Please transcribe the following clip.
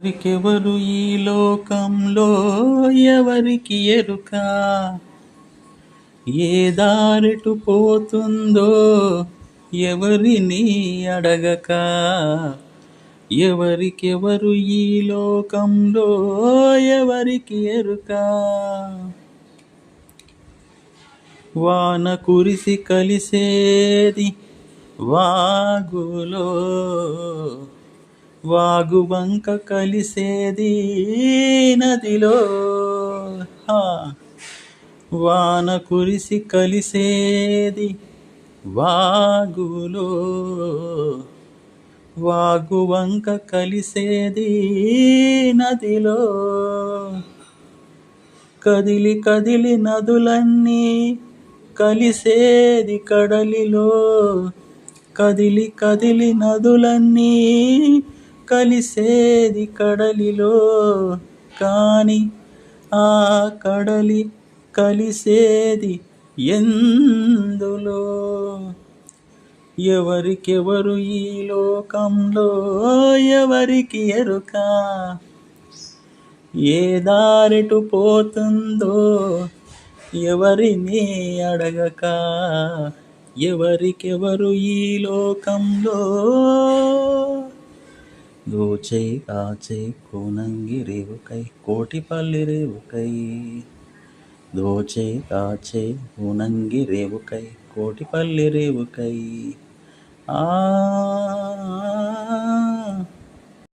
ఎవరికెవరు ఈ లోకంలో ఎవరికి ఎరుక ఏ దారెటు పోతుందో ఎవరిని అడగక ఎవరికెవరు ఈ లోకంలో ఎవరికి ఎరుక వాన కురిసి కలిసేది వాగులో వాగు వంక కలిసేది నదిలో హా. వాన కురిసి కలిసేది వాగులో వాగు వంక కలిసేది నదిలో కదిలి కదిలి నదులన్నీ కలిసేది కడలిలో కదిలి కదిలి నదులన్నీ కలిసేది కడలిలో కాని ఆ కడలి కలిసేది ఎందులో ఎవరికెవరు ఈ లోకంలో ఎవరికి ఎరుక ఏ దారెటు పోతుందో ఎవరిని అడగక ఎవరికెవరు ఈ లోకంలో దోచై కాచై కోనంగి రేవుకై కోటిపల్లి రేవుకై దోచై కాచై కోనంగి రేవుకై కోటిపల్లి రేవుకై ఆ